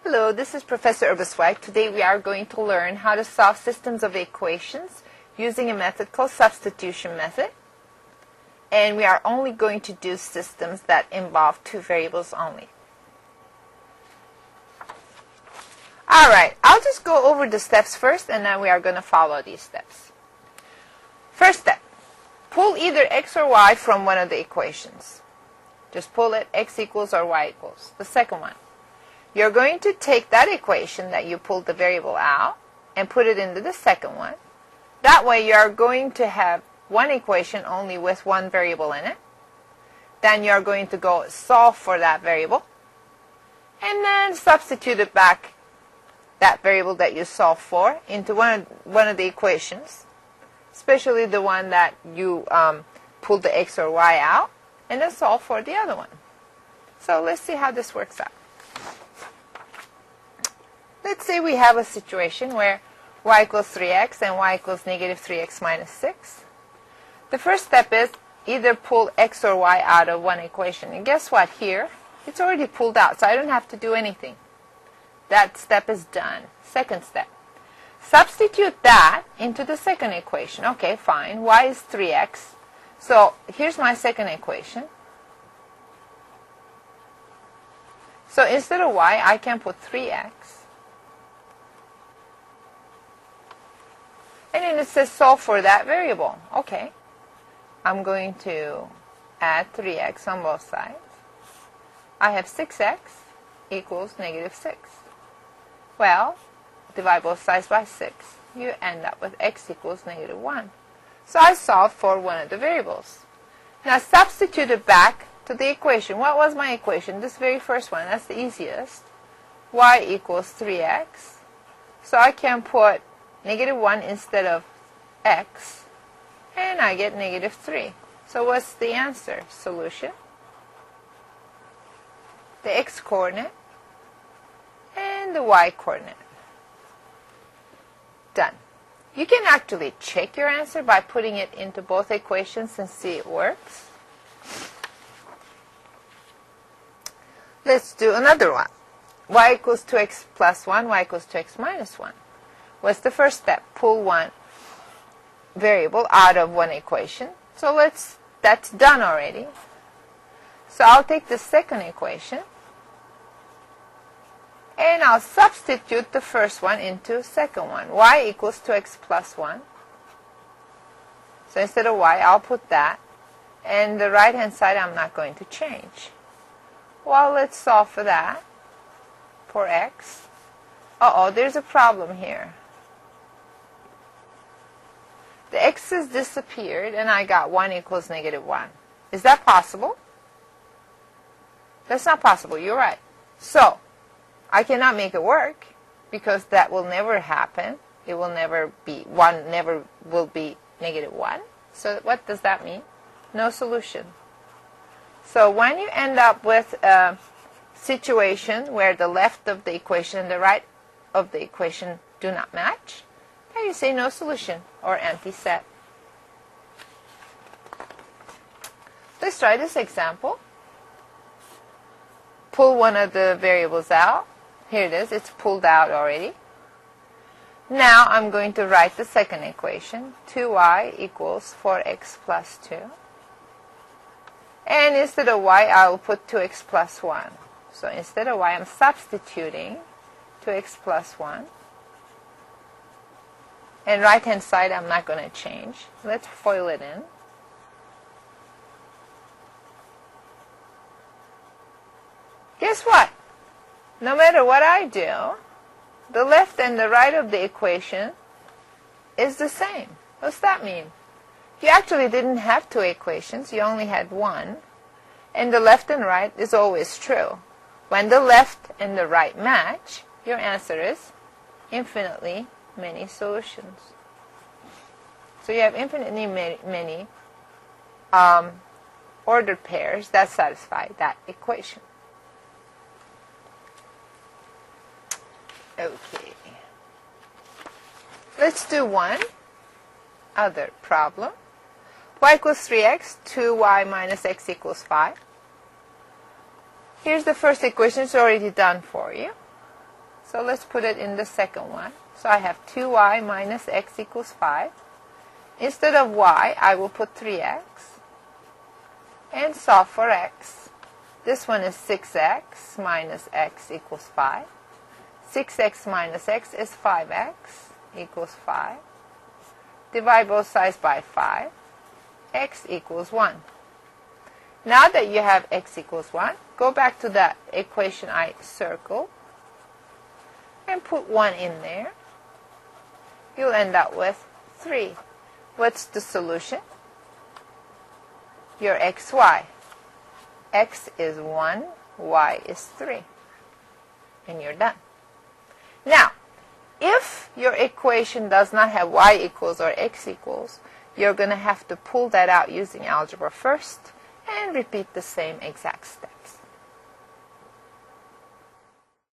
Hello, this is Professor Urbiswag. Today we are going to learn how to solve systems of equations using a method called substitution method. And we are only going to do systems that involve two variables only. Alright, I'll just go over the steps first and then we are going to follow these steps. First step, pull either x or y from one of the equations. Just pull it, x equals or y equals. The second one, you're going to take that equation that you pulled the variable out and put it into the second one. That way you are going to have one equation only with one variable in it. Then you're going to go solve for that variable and then substitute it back, that variable that you solved for, into one of the equations, especially the one that you pulled the x or y out, and then solve for the other one. So let's see how this works out. Let's say we have a situation where y equals 3x and y equals negative 3x minus 6. The first step is either pull x or y out of one equation. And guess what? Here, it's already pulled out, so I don't have to do anything. That step is done. Second step, substitute that into the second equation. Okay, fine. Y is 3x. So here's my second equation. So instead of y, I can put 3x. And then it says solve for that variable. Okay. I'm going to add 3x on both sides. I have 6x equals negative 6. Well, divide both sides by 6. You end up with x equals negative 1. So I solved for one of the variables. Now substitute it back to the equation. What was my equation? This very first one. That's the easiest. Y equals 3x. So I can put negative 1 instead of x, and I get negative 3. So what's the answer? Solution, the x coordinate and the y coordinate. Done. You can actually check your answer by putting it into both equations and see it works. Let's do another one. Y equals 2x plus 1, y equals 2x minus 1. What's the first step? Pull one variable out of one equation. So that's done already. So I'll take the second equation and I'll substitute the first one into second one. Y equals 2x plus 1. So instead of y, I'll put that. And the right hand side I'm not going to change. Well, let's solve for that. For x. Uh-oh, there's a problem here. The x's disappeared and I got 1 equals negative 1. Is that possible? That's not possible. You're right. So, I cannot make it work because that will never happen. It will never be, 1 never will be negative 1. So what does that mean? No solution. So when you end up with a situation where the left of the equation and the right of the equation do not match, then you say no solution or empty set. Let's try this example. Pull one of the variables out. Here it is. It's pulled out already. Now I'm going to write the second equation. 2y equals 4x plus 2. And instead of y, I will put 2x plus 1. So instead of y, I'm substituting 2x plus 1. And right-hand side, I'm not going to change. Let's FOIL it in. Guess what? No matter what I do, the left and the right of the equation is the same. What's that mean? You actually didn't have two equations. You only had one. And the left and right is always true. When the left and the right match, your answer is infinitely many solutions. So you have infinitely many ordered pairs that satisfy that equation. Okay. Let's do one other problem. Y equals 3x, 2y minus x equals 5. Here's the first equation. It's already done for you. So let's put it in the second one. So I have 2y minus x equals 5. Instead of y, I will put 3x and solve for x. This one is 6x minus x equals 5. 6x minus x is 5x equals 5. Divide both sides by 5. X equals 1. Now that you have x equals 1, go back to that equation I circled and put 1 in there. You'll end up with 3. What's the solution? Your xy. X is 1, y is 3. And you're done. Now, if your equation does not have y equals or x equals, you're going to have to pull that out using algebra first and repeat the same exact step.